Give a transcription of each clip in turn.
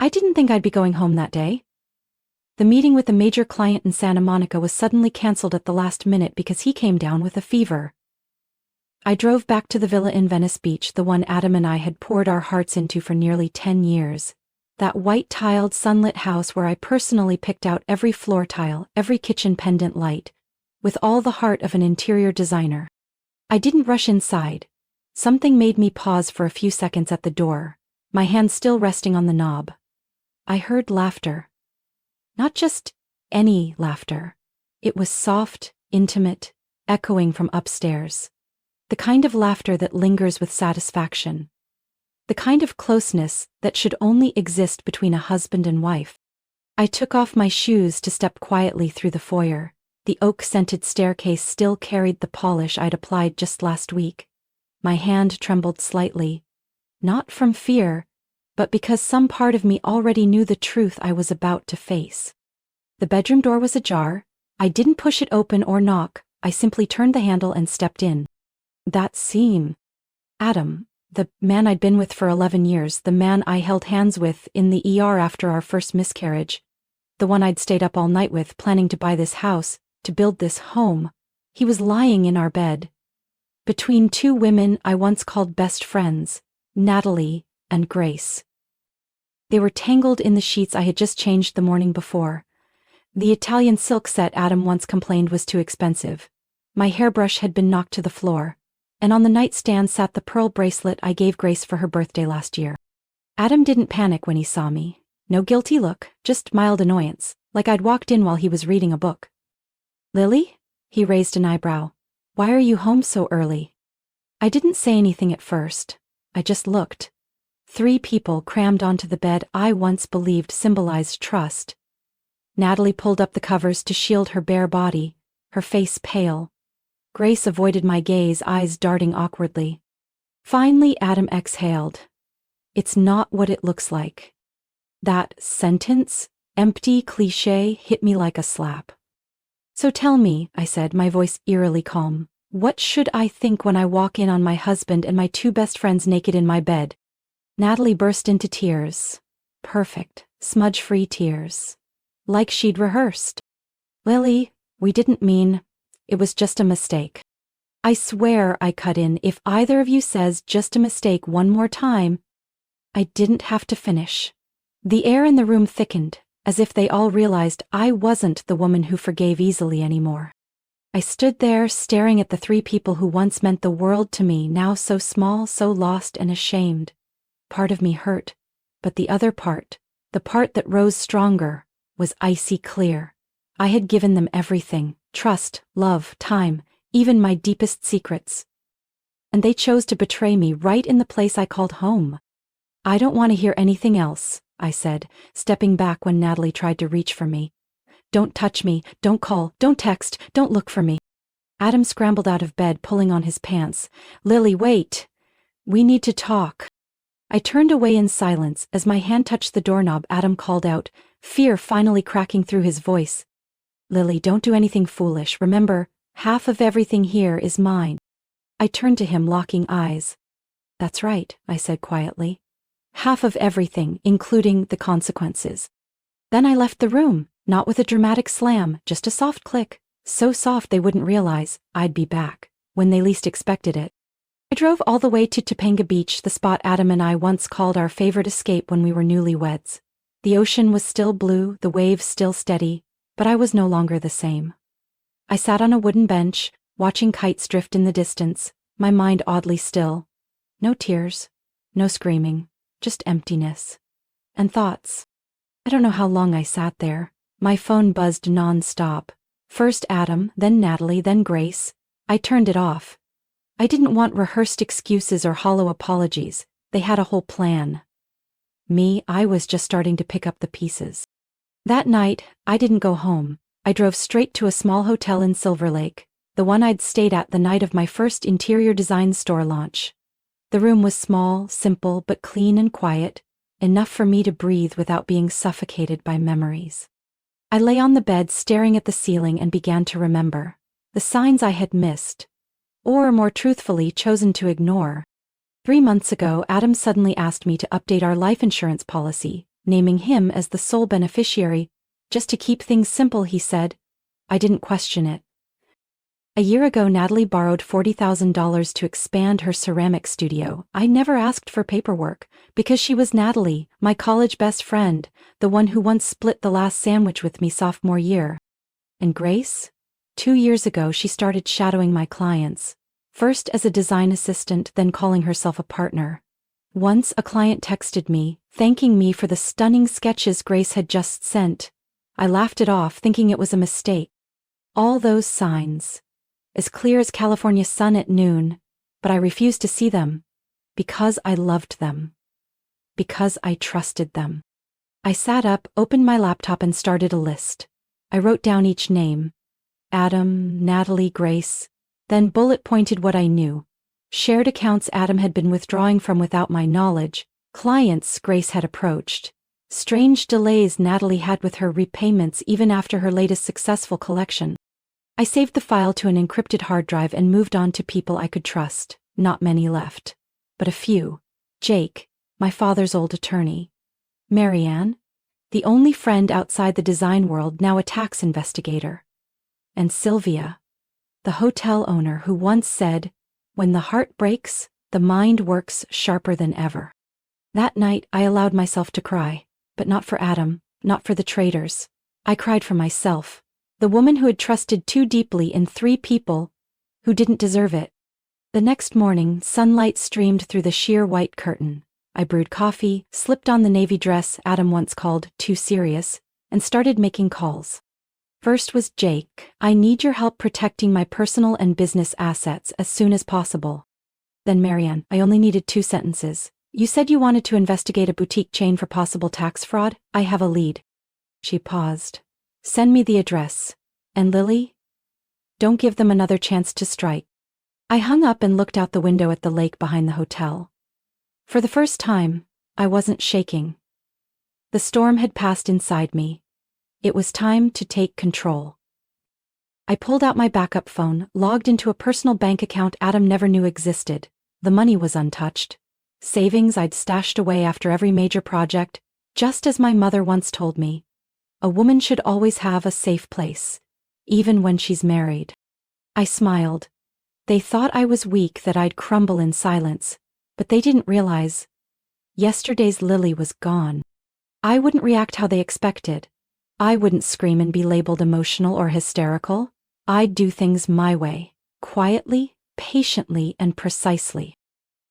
I didn't think I'd be going home that day. The meeting with a major client in Santa Monica was suddenly cancelled at the last minute because he came down with a fever. I drove back to the villa in Venice Beach, the one Adam and I had poured our hearts into for nearly 10 years. That white-tiled, sunlit house where I personally picked out every floor tile, every kitchen pendant light, with all the heart of an interior designer. I didn't rush inside. Something made me pause for a few seconds at the door, my hand still resting on the knob. I heard laughter. Not just any laughter. It was soft, intimate, echoing from upstairs. The kind of laughter that lingers with satisfaction. The kind of closeness that should only exist between a husband and wife. I took off my shoes to step quietly through the foyer. The oak-scented staircase still carried the polish I'd applied just last week. My hand trembled slightly. Not from fear, but because some part of me already knew the truth I was about to face. The bedroom door was ajar. I didn't push it open or knock, I simply turned the handle and stepped in. That scene. Adam, the man I'd been with for 11 years, the man I held hands with in the ER after our first miscarriage, the one I'd stayed up all night with planning to buy this house, to build this home, he was lying in our bed. Between two women I once called best friends, Natalie and Grace. They were tangled in the sheets I had just changed the morning before. The Italian silk set Adam once complained was too expensive. My hairbrush had been knocked to the floor, and on the nightstand sat the pearl bracelet I gave Grace for her birthday last year. Adam didn't panic when he saw me. No guilty look, just mild annoyance, like I'd walked in while he was reading a book. "Lily?" He raised an eyebrow. "Why are you home so early?" I didn't say anything at first. I just looked. 3 people crammed onto the bed I once believed symbolized trust. Natalie pulled up the covers to shield her bare body, her face pale. Grace avoided my gaze, eyes darting awkwardly. Finally, Adam exhaled. "It's not what it looks like." That sentence, empty cliché, hit me like a slap. "So tell me," I said, my voice eerily calm, "what should I think when I walk in on my husband and my 2 best friends naked in my bed?" Natalie burst into tears. Perfect, smudge-free tears. Like she'd rehearsed. "Lily, we didn't mean, it was just a mistake." "I swear," I cut in, "if either of you says just a mistake one more time." I didn't have to finish. The air in the room thickened, as if they all realized I wasn't the woman who forgave easily anymore. I stood there staring at the 3 people who once meant the world to me, now so small, so lost and ashamed. Part of me hurt, but the other part, the part that rose stronger, was icy clear. I had given them everything: trust, love, time, even my deepest secrets. And they chose to betray me right in the place I called home. "I don't want to hear anything else," I said, stepping back when Natalie tried to reach for me. "Don't touch me, don't call, don't text, don't look for me." Adam scrambled out of bed, pulling on his pants. "Lily, wait. We need to talk." I turned away in silence. As my hand touched the doorknob, Adam called out, fear finally cracking through his voice. "Lily, don't do anything foolish. Remember, half of everything here is mine." I turned to him, locking eyes. "That's right," I said quietly. "Half of everything, including the consequences." Then I left the room, not with a dramatic slam, just a soft click, so soft they wouldn't realize I'd be back when they least expected it. I drove all the way to Topanga Beach, the spot Adam and I once called our favorite escape when we were newlyweds. The ocean was still blue, the waves still steady, but I was no longer the same. I sat on a wooden bench, watching kites drift in the distance, my mind oddly still. No tears, no screaming, just emptiness. And thoughts. I don't know how long I sat there. My phone buzzed non-stop. First Adam, then Natalie, then Grace. I turned it off. I didn't want rehearsed excuses or hollow apologies. They had a whole plan. Me, I was just starting to pick up the pieces. That night, I didn't go home. I drove straight to a small hotel in Silver Lake, the one I'd stayed at the night of my first interior design store launch. The room was small, simple, but clean and quiet, enough for me to breathe without being suffocated by memories. I lay on the bed staring at the ceiling and began to remember the signs I had missed, or more truthfully, chosen to ignore. 3 months ago, Adam suddenly asked me to update our life insurance policy, naming him as the sole beneficiary. Just to keep things simple, he said. I didn't question it. A year ago, Natalie borrowed $40,000 to expand her ceramic studio. I never asked for paperwork, because she was Natalie, my college best friend, the one who once split the last sandwich with me sophomore year. And Grace? 2 years ago, she started shadowing my clients. First as a design assistant, then calling herself a partner. Once a client texted me, thanking me for the stunning sketches Grace had just sent. I laughed it off, thinking it was a mistake. All those signs, as clear as California sun at noon, but I refused to see them, because I loved them. Because I trusted them. I sat up, opened my laptop and started a list. I wrote down each name. Adam, Natalie, Grace, then bullet-pointed what I knew. Shared accounts Adam had been withdrawing from without my knowledge, clients Grace had approached. Strange delays Natalie had with her repayments even after her latest successful collection. I saved the file to an encrypted hard drive and moved on to people I could trust. Not many left, but a few. Jake, my father's old attorney. Marianne, the only friend outside the design world, now a tax investigator. And Sylvia, the hotel owner who once said, "When the heart breaks, the mind works sharper than ever." That night I allowed myself to cry, but not for Adam, not for the traitors. I cried for myself, the woman who had trusted too deeply in 3 people who didn't deserve it. The next morning, sunlight streamed through the sheer white curtain. I brewed coffee, slipped on the navy dress Adam once called too serious, and started making calls. First was Jake. I need your help protecting my personal and business assets as soon as possible. Then Marianne. I only needed 2 sentences. You said you wanted to investigate a boutique chain for possible tax fraud. I have a lead. She paused. Send me the address. And Lily? Don't give them another chance to strike. I hung up and looked out the window at the lake behind the hotel. For the first time, I wasn't shaking. The storm had passed inside me. It was time to take control. I pulled out my backup phone, logged into a personal bank account Adam never knew existed. The money was untouched. Savings I'd stashed away after every major project, just as my mother once told me. A woman should always have a safe place, even when she's married. I smiled. They thought I was weak, that I'd crumble in silence, but they didn't realize. Yesterday's Lily was gone. I wouldn't react how they expected. I wouldn't scream and be labeled emotional or hysterical. I'd do things my way, quietly, patiently, and precisely.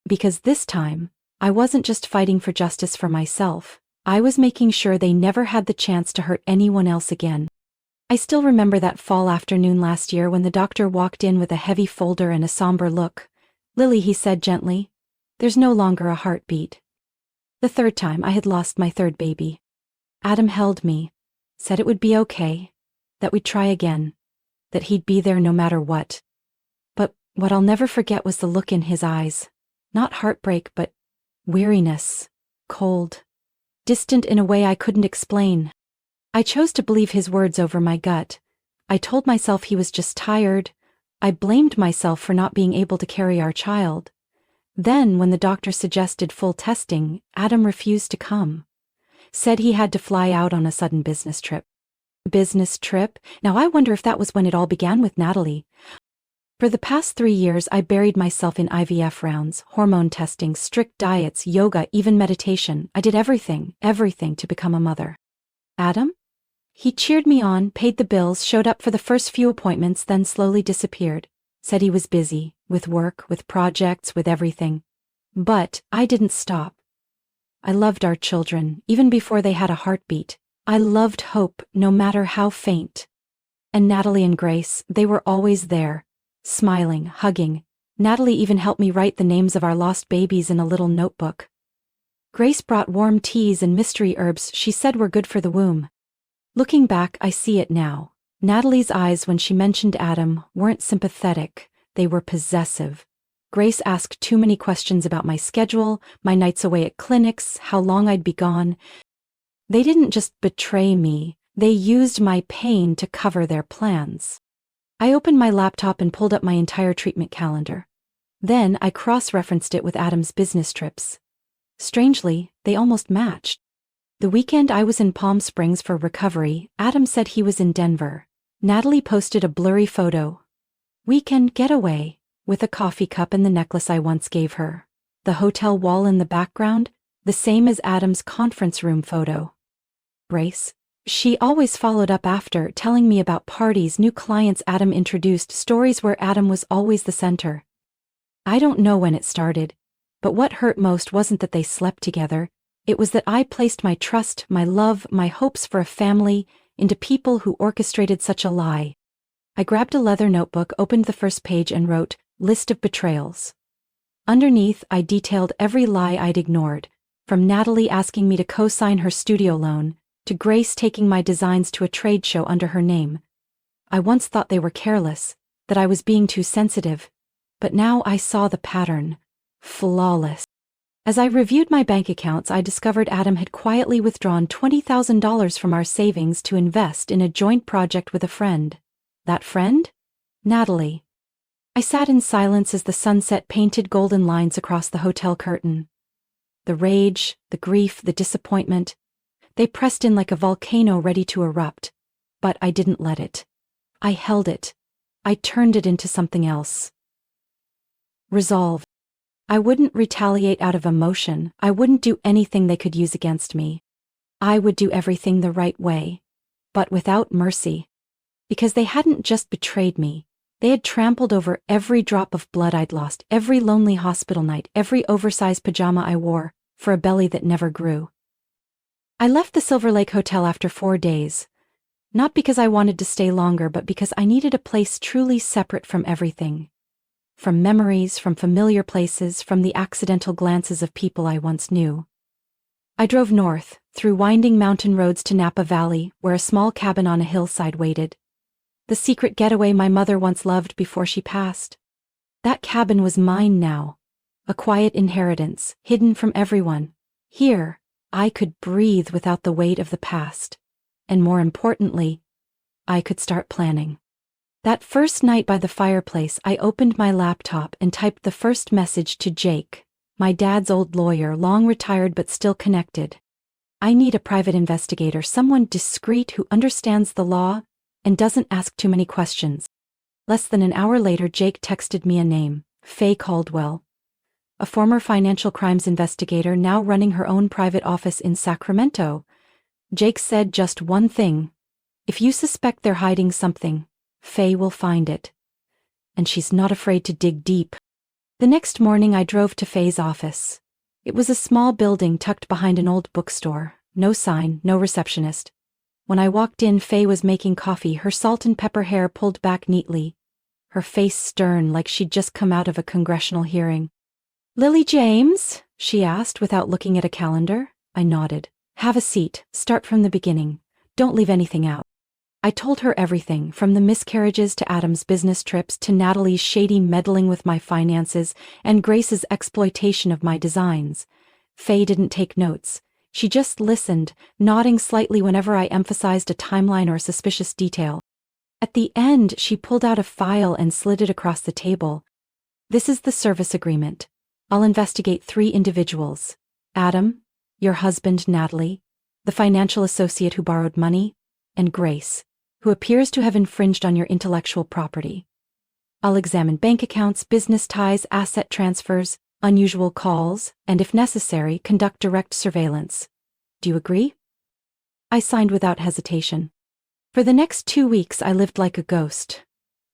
Because this time, I wasn't just fighting for justice for myself, I was making sure they never had the chance to hurt anyone else again. I still remember that fall afternoon last year when the doctor walked in with a heavy folder and a somber look. Lily, he said gently, there's no longer a heartbeat. The 3rd time I had lost my 3rd baby. Adam held me, said it would be okay, that we'd try again, that he'd be there no matter what. But what I'll never forget was the look in his eyes. Not heartbreak, but weariness, cold, distant in a way I couldn't explain. I chose to believe his words over my gut. I told myself he was just tired. I blamed myself for not being able to carry our child. Then, when the doctor suggested full testing, Adam refused to come. Said he had to fly out on a sudden business trip. Business trip? Now I wonder if that was when it all began with Natalie. For the past 3 years, I buried myself in IVF rounds, hormone testing, strict diets, yoga, even meditation. I did everything to become a mother. Adam? He cheered me on, paid the bills, showed up for the first few appointments, then slowly disappeared. Said he was busy, with work, with projects, with everything. But I didn't stop. I loved our children, even before they had a heartbeat. I loved hope, no matter how faint. And Natalie and Grace, they were always there. Smiling, hugging. Natalie even helped me write the names of our lost babies in a little notebook. Grace brought warm teas and mystery herbs she said were good for the womb. Looking back, I see it now. Natalie's eyes when she mentioned Adam weren't sympathetic, they were possessive. Grace asked too many questions about my schedule, my nights away at clinics, how long I'd be gone. They didn't just betray me, they used my pain to cover their plans. I opened my laptop and pulled up my entire treatment calendar. Then I cross-referenced it with Adam's business trips. Strangely, they almost matched. The weekend I was in Palm Springs for recovery, Adam said he was in Denver. Natalie posted a blurry photo. Weekend getaway, with a coffee cup and the necklace I once gave her. The hotel wall in the background, the same as Adam's conference room photo. Grace? She always followed up after, telling me about parties, new clients Adam introduced, stories where Adam was always the center. I don't know when it started, but what hurt most wasn't that they slept together, it was that I placed my trust, my love, my hopes for a family, into people who orchestrated such a lie. I grabbed a leather notebook, opened the first page and wrote, "List of betrayals." Underneath, I detailed every lie I'd ignored, from Natalie asking me to co-sign her studio loan, to Grace taking my designs to a trade show under her name. I once thought they were careless, that I was being too sensitive, but now I saw the pattern. Flawless. As I reviewed my bank accounts, I discovered Adam had quietly withdrawn $20,000 from our savings to invest in a joint project with a friend. That friend? Natalie. I sat in silence as the sunset painted golden lines across the hotel curtain. The rage, the grief, the disappointment, they pressed in like a volcano ready to erupt. But I didn't let it. I held it. I turned it into something else. Resolve. I wouldn't retaliate out of emotion. I wouldn't do anything they could use against me. I would do everything the right way. But without mercy. Because they hadn't just betrayed me. They had trampled over every drop of blood I'd lost, every lonely hospital night, every oversized pajama I wore, for a belly that never grew. I left the Silver Lake Hotel after 4 days. Not because I wanted to stay longer, but because I needed a place truly separate from everything. From memories, from familiar places, from the accidental glances of people I once knew. I drove north, through winding mountain roads to Napa Valley, where a small cabin on a hillside waited. The secret getaway my mother once loved before she passed. That cabin was mine now. A quiet inheritance, hidden from everyone. Here, I could breathe without the weight of the past. And more importantly, I could start planning. That first night by the fireplace, I opened my laptop and typed the first message to Jake, my dad's old lawyer, long retired but still connected. I need a private investigator, someone discreet who understands the law and doesn't ask too many questions. Less than an hour later, Jake texted me a name, Faye Caldwell. A former financial crimes investigator now running her own private office in Sacramento. Jake said just one thing. If you suspect they're hiding something, Faye will find it. And she's not afraid to dig deep. The next morning I drove to Faye's office. It was a small building tucked behind an old bookstore. No sign, no receptionist. When I walked in, Faye was making coffee, her salt and pepper hair pulled back neatly. Her face stern, like she'd just come out of a congressional hearing. "Lily James?" she asked without looking at a calendar. I nodded. "Have a seat, start from the beginning. Don't leave anything out." I told her everything, from the miscarriages to Adam's business trips to Natalie's shady meddling with my finances and Grace's exploitation of my designs. Faye didn't take notes. She just listened, nodding slightly whenever I emphasized a timeline or a suspicious detail. At the end, she pulled out a file and slid it across the table. "This is the service agreement. I'll investigate 3 individuals. Adam, your husband Natalie, the financial associate who borrowed money, and Grace, who appears to have infringed on your intellectual property. I'll examine bank accounts, business ties, asset transfers, unusual calls, and if necessary, conduct direct surveillance. Do you agree?" I signed without hesitation. For the next 2 weeks I lived like a ghost.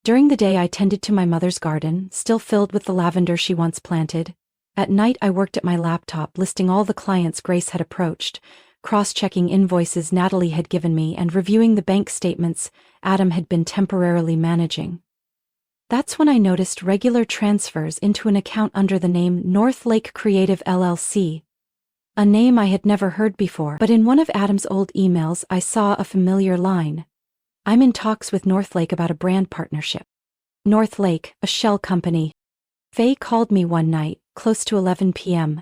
During the day I tended to my mother's garden, still filled with the lavender she once planted. At night I worked at my laptop, listing all the clients Grace had approached, cross-checking invoices Natalie had given me, and reviewing the bank statements Adam had been temporarily managing. That's when I noticed regular transfers into an account under the name North Lake Creative LLC. A name I had never heard before, but in one of Adam's old emails I saw a familiar line. "I'm in talks with North Lake about a brand partnership." North Lake, a shell company. Faye called me one night, close to 11 p.m.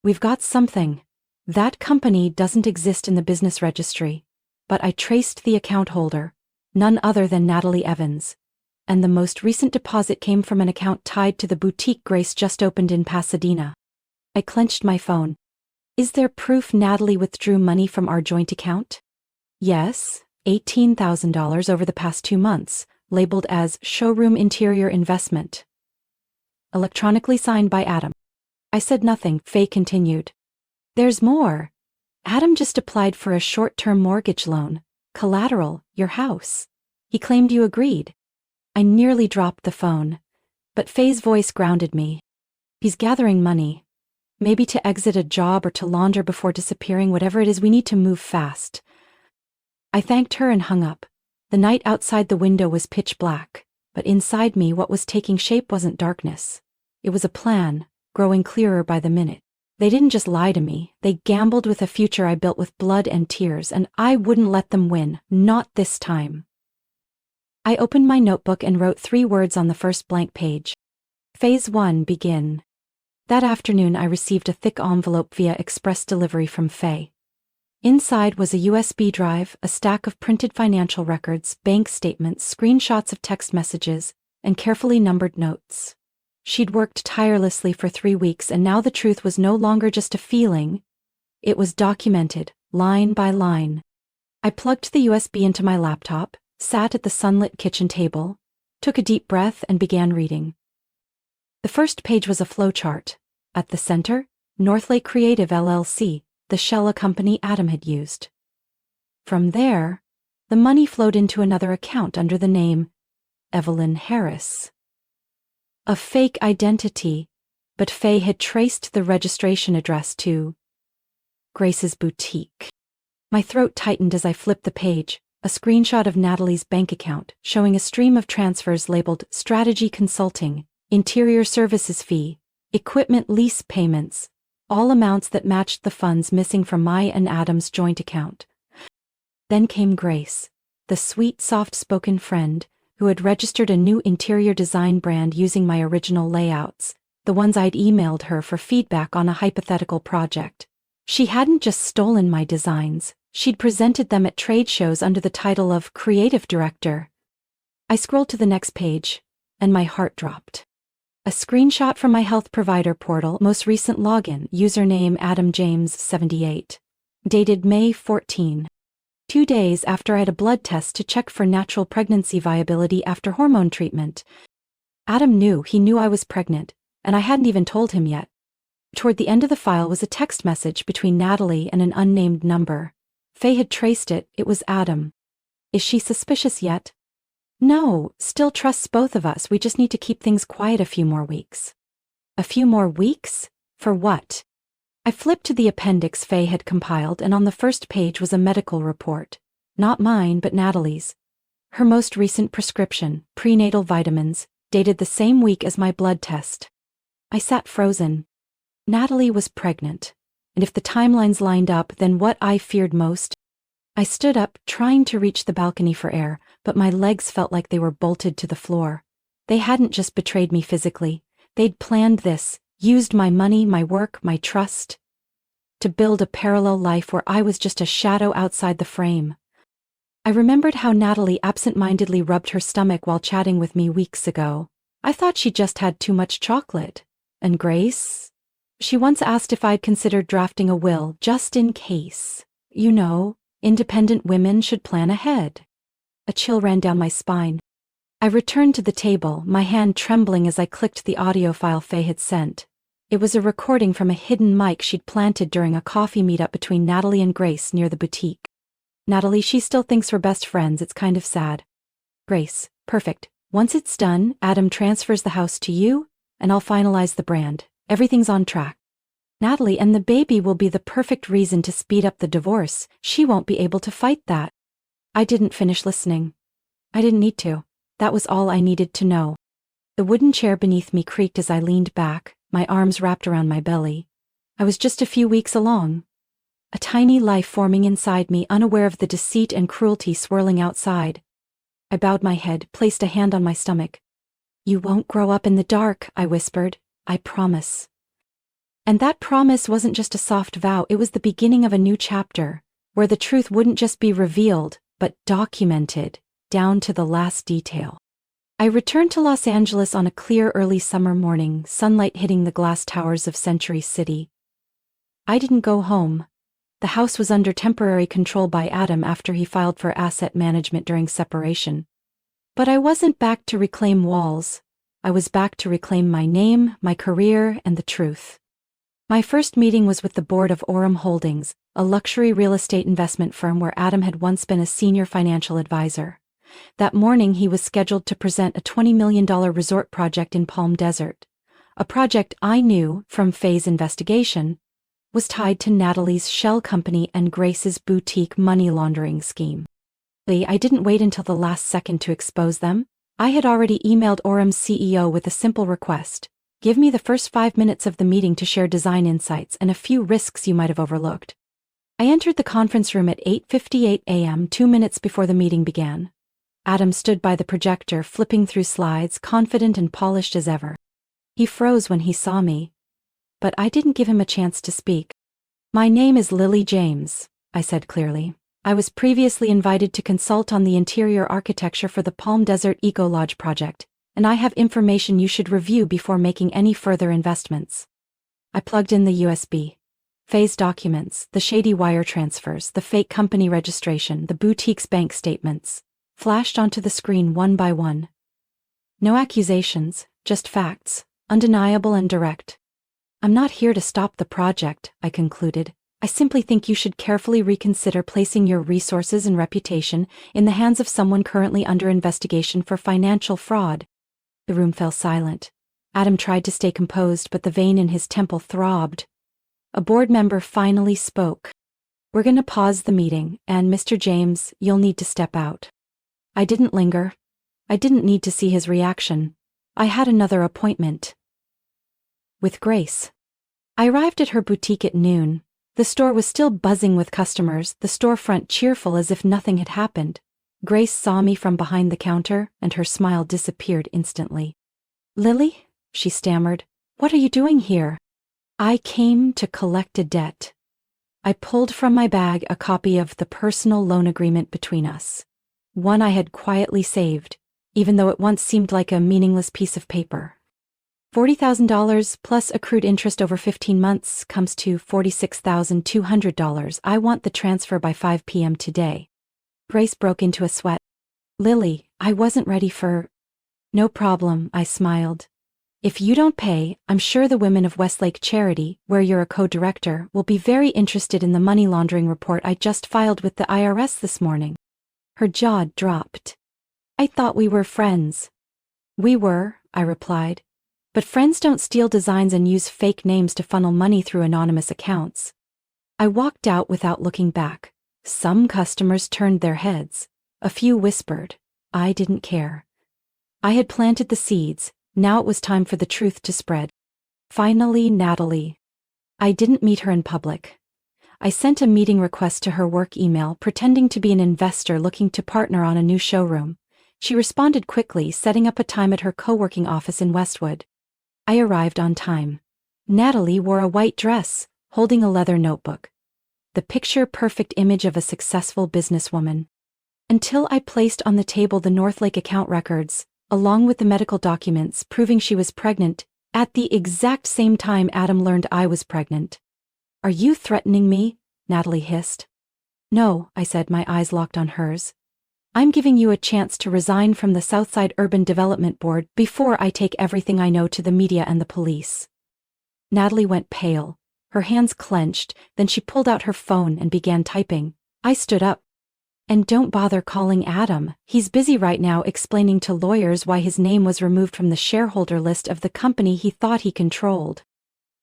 "We've got something. That company doesn't exist in the business registry, but I traced the account holder, none other than Natalie Evans, and the most recent deposit came from an account tied to the boutique Grace just opened in Pasadena." I clenched my phone. Is there proof Natalie withdrew money from our joint account? Yes, $18,000 over the past 2 months, labeled as showroom interior investment. Electronically signed by Adam. I said nothing. Faye continued. There's more. Adam just applied for a short-term mortgage loan. Collateral, your house. He claimed you agreed. I nearly dropped the phone. But Faye's voice grounded me. He's gathering money. Maybe to exit a job or to launder before disappearing. Whatever it is, we need to move fast. I thanked her and hung up. The night outside the window was pitch black, but inside me what was taking shape wasn't darkness. It was a plan, growing clearer by the minute. They didn't just lie to me, they gambled with a future I built with blood and tears, and I wouldn't let them win, not this time. I opened my notebook and wrote 3 words on the first blank page. Phase 1, begin. That afternoon I received a thick envelope via express delivery from Faye. Inside was a USB drive, a stack of printed financial records, bank statements, screenshots of text messages, and carefully numbered notes. She'd worked tirelessly for 3 weeks, and now the truth was no longer just a feeling. It was documented, line by line. I plugged the USB into my laptop, sat at the sunlit kitchen table, took a deep breath, and began reading. The first page was a flowchart. At the center, Northlake Creative LLC, the shell company Adam had used. From there, the money flowed into another account under the name Evelyn Harris. A fake identity, but Faye had traced the registration address to Grace's boutique. My throat tightened as I flipped the page, a screenshot of Natalie's bank account showing a stream of transfers labeled Strategy Consulting, Interior Services Fee, Equipment Lease Payments, all amounts that matched the funds missing from my and Adam's joint account. Then came Grace, the sweet, soft-spoken friend who had registered a new interior design brand using my original layouts, the ones I'd emailed her for feedback on a hypothetical project. She hadn't just stolen my designs, she'd presented them at trade shows under the title of Creative Director. I scrolled to the next page, and my heart dropped. A screenshot from my health provider portal, most recent login, username AdamJames78. Dated May 14. 2 days after I had a blood test to check for natural pregnancy viability after hormone treatment. Adam knew I was pregnant, and I hadn't even told him yet. Toward the end of the file was a text message between Natalie and an unnamed number. Faye had traced it, it was Adam. Is she suspicious yet? No, still trusts both of us, we just need to keep things quiet a few more weeks. A few more weeks? For what? I flipped to the appendix Faye had compiled, and on the first page was a medical report. Not mine, but Natalie's. Her most recent prescription, prenatal vitamins, dated the same week as my blood test. I sat frozen. Natalie was pregnant. And if the timelines lined up, then what I feared most? I stood up, trying to reach the balcony for air, but my legs felt like they were bolted to the floor. They hadn't just betrayed me physically. They'd planned this. Used my money, my work, my trust, to build a parallel life where I was just a shadow outside the frame. I remembered how Natalie absent-mindedly rubbed her stomach while chatting with me weeks ago. I thought she just had too much chocolate. And Grace? She once asked if I'd considered drafting a will just in case. You know, independent women should plan ahead. A chill ran down my spine. I returned to the table, my hand trembling as I clicked the audio file Faye had sent. It was a recording from a hidden mic she'd planted during a coffee meetup between Natalie and Grace near the boutique. Natalie, she still thinks we're best friends, it's kind of sad. Grace, perfect. Once it's done, Adam transfers the house to you, and I'll finalize the brand. Everything's on track. Natalie, and the baby will be the perfect reason to speed up the divorce. She won't be able to fight that. I didn't finish listening. I didn't need to. That was all I needed to know. The wooden chair beneath me creaked as I leaned back, my arms wrapped around my belly. I was just a few weeks along. A tiny life forming inside me, unaware of the deceit and cruelty swirling outside. I bowed my head, placed a hand on my stomach. You won't grow up in the dark, I whispered. I promise. And that promise wasn't just a soft vow, it was the beginning of a new chapter, where the truth wouldn't just be revealed, but documented, down to the last detail. I returned to Los Angeles on a clear early summer morning, sunlight hitting the glass towers of Century City. I didn't go home. The house was under temporary control by Adam after he filed for asset management during separation. But I wasn't back to reclaim walls. I was back to reclaim my name, my career, and the truth. My first meeting was with the board of Orem Holdings, a luxury real estate investment firm where Adam had once been a senior financial advisor. That morning he was scheduled to present a $20 million resort project in Palm Desert. A project I knew, from Faye's investigation, was tied to Natalie's shell company and Grace's boutique money laundering scheme. I didn't wait until the last second to expose them. I had already emailed Orem's CEO with a simple request. Give me the first 5 minutes of the meeting to share design insights and a few risks you might have overlooked. I entered the conference room at 8:58 a.m., 2 minutes before the meeting began. Adam stood by the projector, flipping through slides, confident and polished as ever. He froze when he saw me, but I didn't give him a chance to speak. My name is Lily James, I said clearly. I was previously invited to consult on the interior architecture for the Palm Desert Eco Lodge project, and I have information you should review before making any further investments. I plugged in the USB. Faye's documents, the shady wire transfers, the fake company registration, the boutique's bank statements, flashed onto the screen one by one. No accusations, just facts, undeniable and direct. I'm not here to stop the project, I concluded. I simply think you should carefully reconsider placing your resources and reputation in the hands of someone currently under investigation for financial fraud. The room fell silent. Adam tried to stay composed, but the vein in his temple throbbed. A board member finally spoke. We're going to pause the meeting, and Mr. James, you'll need to step out. I didn't linger. I didn't need to see his reaction. I had another appointment. With Grace. I arrived at her boutique at noon. The store was still buzzing with customers, the storefront cheerful as if nothing had happened. Grace saw me from behind the counter, and her smile disappeared instantly. Lily? She stammered. What are you doing here? I came to collect a debt. I pulled from my bag a copy of the personal loan agreement between us. One I had quietly saved, even though it once seemed like a meaningless piece of paper. $40,000 plus accrued interest over 15 months comes to $46,200. I want the transfer by 5 p.m. today. Grace broke into a sweat. Lily, I wasn't ready for... No problem, I smiled. If you don't pay, I'm sure the women of Westlake Charity, where you're a co-director, will be very interested in the money laundering report I just filed with the IRS this morning. Her jaw dropped. I thought we were friends. We were, I replied. But friends don't steal designs and use fake names to funnel money through anonymous accounts. I walked out without looking back. Some customers turned their heads. A few whispered. I didn't care. I had planted the seeds. Now it was time for the truth to spread. Finally, Natalie. I didn't meet her in public. I sent a meeting request to her work email, pretending to be an investor looking to partner on a new showroom. She responded quickly, setting up a time at her co-working office in Westwood. I arrived on time. Natalie wore a white dress, holding a leather notebook. The picture-perfect image of a successful businesswoman. Until I placed on the table the Northlake account records, along with the medical documents proving she was pregnant, at the exact same time Adam learned I was pregnant. Are you threatening me? Natalie hissed. No, I said, my eyes locked on hers. I'm giving you a chance to resign from the Southside Urban Development Board before I take everything I know to the media and the police. Natalie went pale. Her hands clenched, then she pulled out her phone and began typing. I stood up. And don't bother calling Adam. He's busy right now explaining to lawyers why his name was removed from the shareholder list of the company he thought he controlled.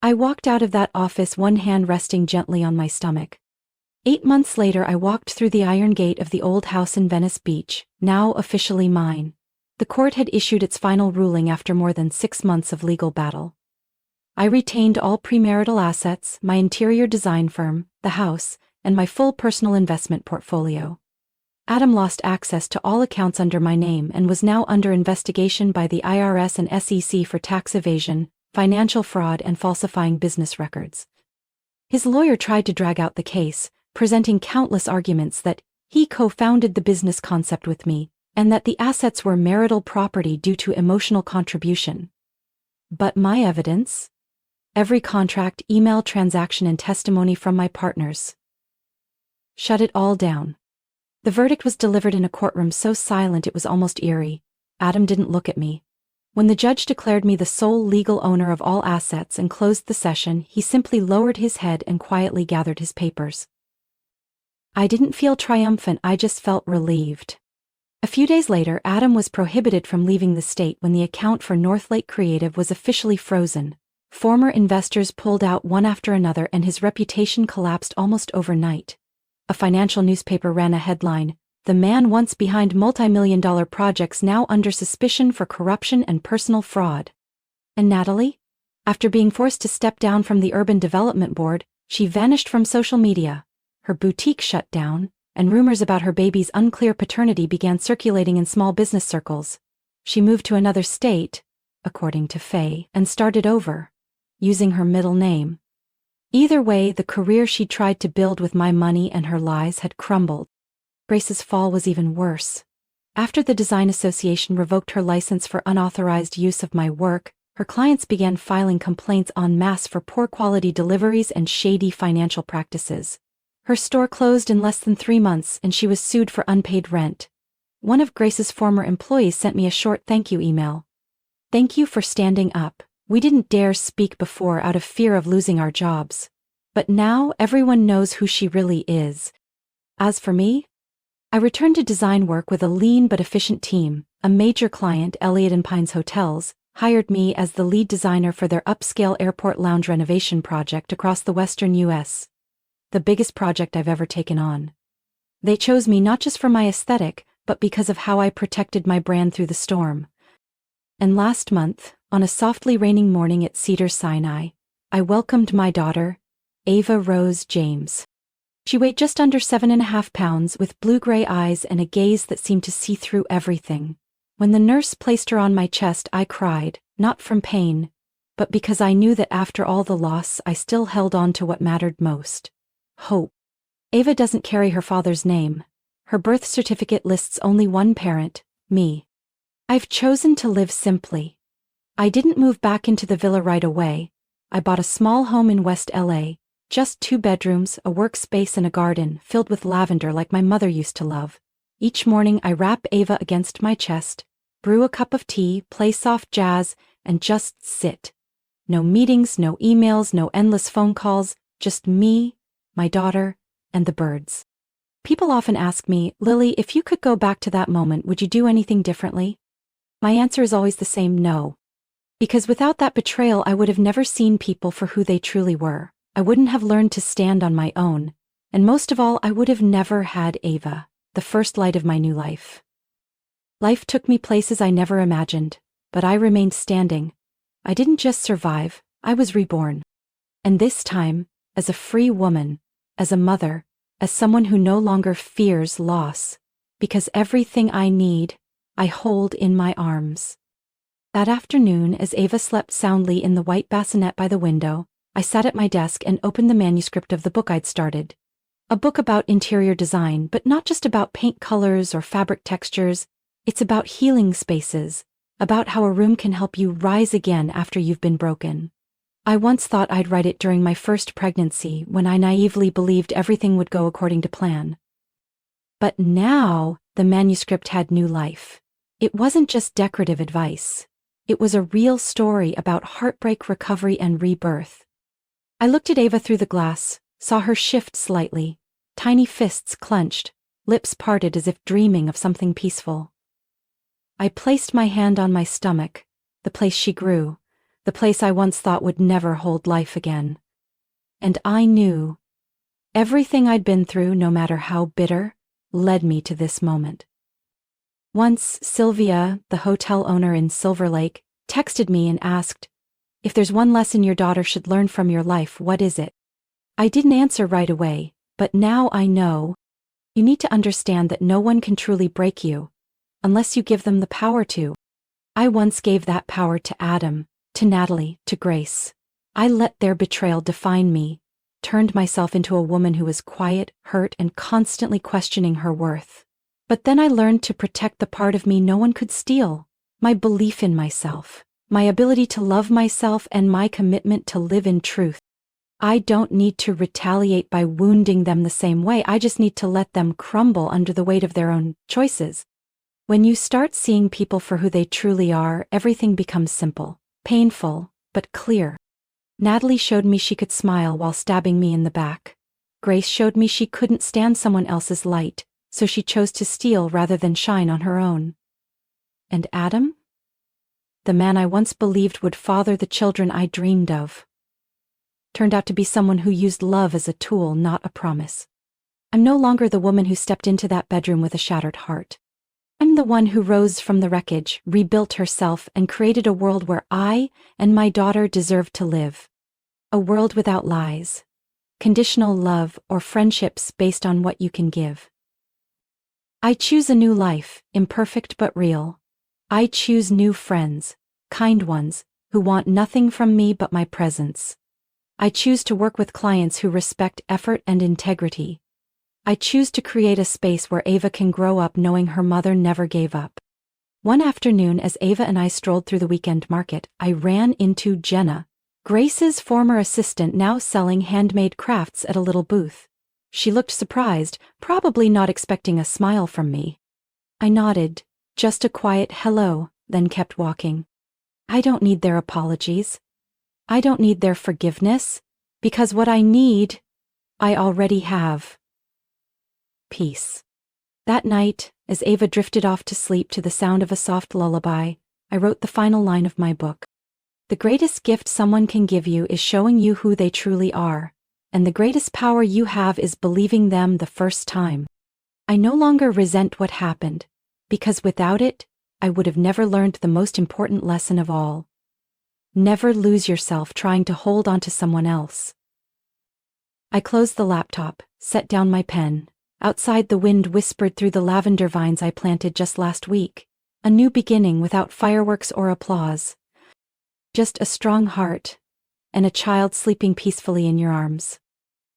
I walked out of that office, one hand resting gently on my stomach. 8 months later, I walked through the iron gate of the old house in Venice Beach, now officially mine. The court had issued its final ruling after more than 6 months of legal battle. I retained all premarital assets, my interior design firm, the house, and my full personal investment portfolio. Adam lost access to all accounts under my name and was now under investigation by the IRS and SEC for tax evasion, financial fraud, and falsifying business records. His lawyer tried to drag out the case, presenting countless arguments that he co-founded the business concept with me, and that the assets were marital property due to emotional contribution. But my evidence? Every contract, email, transaction, and testimony from my partners. Shut it all down. The verdict was delivered in a courtroom so silent it was almost eerie. Adam didn't look at me. When the judge declared me the sole legal owner of all assets and closed the session, he simply lowered his head and quietly gathered his papers. I didn't feel triumphant, I just felt relieved. A few days later, Adam was prohibited from leaving the state when the account for Northlake Creative was officially frozen. Former investors pulled out one after another and his reputation collapsed almost overnight. A financial newspaper ran a headline, "The man once behind multi-million-dollar projects now under suspicion for corruption and personal fraud." And Natalie? After being forced to step down from the Urban Development Board, she vanished from social media. Her boutique shut down, and rumors about her baby's unclear paternity began circulating in small business circles. She moved to another state, according to Faye, and started over, using her middle name. Either way, the career she tried to build with my money and her lies had crumbled. Grace's fall was even worse. After the Design Association revoked her license for unauthorized use of my work, her clients began filing complaints en masse for poor quality deliveries and shady financial practices. Her store closed in less than 3 months and she was sued for unpaid rent. One of Grace's former employees sent me a short thank you email. "Thank you for standing up. We didn't dare speak before out of fear of losing our jobs. But now everyone knows who she really is." As for me, I returned to design work with a lean but efficient team. A major client, Elliott & Pines Hotels, hired me as the lead designer for their upscale airport lounge renovation project across the western U.S. The biggest project I've ever taken on. They chose me not just for my aesthetic, but because of how I protected my brand through the storm. And last month, on a softly raining morning at Cedars-Sinai, I welcomed my daughter, Ava Rose James. She weighed just under 7.5 pounds with blue-gray eyes and a gaze that seemed to see through everything. When the nurse placed her on my chest, I cried, not from pain, but because I knew that after all the loss, I still held on to what mattered most. Hope. Ava doesn't carry her father's name. Her birth certificate lists only one parent, me. I've chosen to live simply. I didn't move back into the villa right away. I bought a small home in West LA, just 2 bedrooms, a workspace and a garden filled with lavender like my mother used to love. Each morning I wrap Ava against my chest, brew a cup of tea, play soft jazz, and just sit. No meetings, no emails, no endless phone calls, just me, my daughter, and the birds. People often ask me, "Lily, if you could go back to that moment, would you do anything differently?" My answer is always the same: no. Because without that betrayal, I would have never seen people for who they truly were. I wouldn't have learned to stand on my own. And most of all, I would have never had Ava, the first light of my new life. Life took me places I never imagined, but I remained standing. I didn't just survive, I was reborn. And this time, as a free woman, as a mother, as someone who no longer fears loss, because everything I need, I hold in my arms. That afternoon, as Ava slept soundly in the white bassinet by the window, I sat at my desk and opened the manuscript of the book I'd started. A book about interior design, but not just about paint colors or fabric textures. It's about healing spaces, about how a room can help you rise again after you've been broken. I once thought I'd write it during my first pregnancy when I naively believed everything would go according to plan. But now, the manuscript had new life. It wasn't just decorative advice. It was a real story about heartbreak, recovery, and rebirth. I looked at Ava through the glass, saw her shift slightly, tiny fists clenched, lips parted as if dreaming of something peaceful. I placed my hand on my stomach, the place she grew, the place I once thought would never hold life again. And I knew. Everything I'd been through, no matter how bitter, led me to this moment. Once, Sylvia, the hotel owner in Silver Lake, texted me and asked, "If there's one lesson your daughter should learn from your life, what is it?" I didn't answer right away, but now I know. You need to understand that no one can truly break you, unless you give them the power to. I once gave that power to Adam, to Natalie, to Grace. I let their betrayal define me, turned myself into a woman who was quiet, hurt, and constantly questioning her worth. But then I learned to protect the part of me no one could steal, my belief in myself, my ability to love myself, and my commitment to live in truth. I don't need to retaliate by wounding them the same way. I just need to let them crumble under the weight of their own choices. When you start seeing people for who they truly are, everything becomes simple, painful, but clear. Natalie showed me she could smile while stabbing me in the back. Grace showed me she couldn't stand someone else's light, so she chose to steal rather than shine on her own. And Adam? The man I once believed would father the children I dreamed of, turned out to be someone who used love as a tool, not a promise. I'm no longer the woman who stepped into that bedroom with a shattered heart. I'm the one who rose from the wreckage, rebuilt herself, and created a world where I and my daughter deserve to live. A world without lies, conditional love, or friendships based on what you can give. I choose a new life, imperfect but real. I choose new friends, kind ones, who want nothing from me but my presence. I choose to work with clients who respect effort and integrity. I choose to create a space where Ava can grow up knowing her mother never gave up. One afternoon, as Ava and I strolled through the weekend market, I ran into Jenna, Grace's former assistant, now selling handmade crafts at a little booth. She looked surprised, probably not expecting a smile from me. I nodded, just a quiet hello, then kept walking. I don't need their apologies. I don't need their forgiveness, because what I need, I already have. Peace. That night, as Ava drifted off to sleep to the sound of a soft lullaby, I wrote the final line of my book. The greatest gift someone can give you is showing you who they truly are, and the greatest power you have is believing them the first time. I no longer resent what happened, because without it, I would have never learned the most important lesson of all. Never lose yourself trying to hold on to someone else. I closed the laptop, set down my pen. Outside, the wind whispered through the lavender vines I planted just last week. A new beginning without fireworks or applause. Just a strong heart, and a child sleeping peacefully in your arms.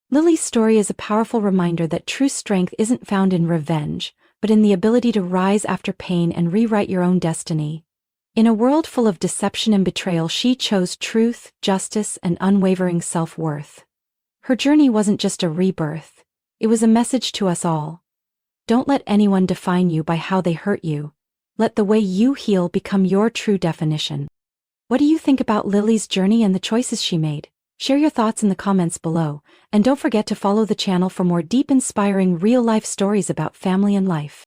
Lily's story is a powerful reminder that true strength isn't found in revenge, but in the ability to rise after pain and rewrite your own destiny. In a world full of deception and betrayal, she chose truth, justice, and unwavering self-worth. Her journey wasn't just a rebirth, it was a message to us all. Don't let anyone define you by how they hurt you. Let the way you heal become your true definition. What do you think about Lily's journey and the choices she made? Share your thoughts in the comments below, and don't forget to follow the channel for more deep, inspiring, real-life stories about family and life.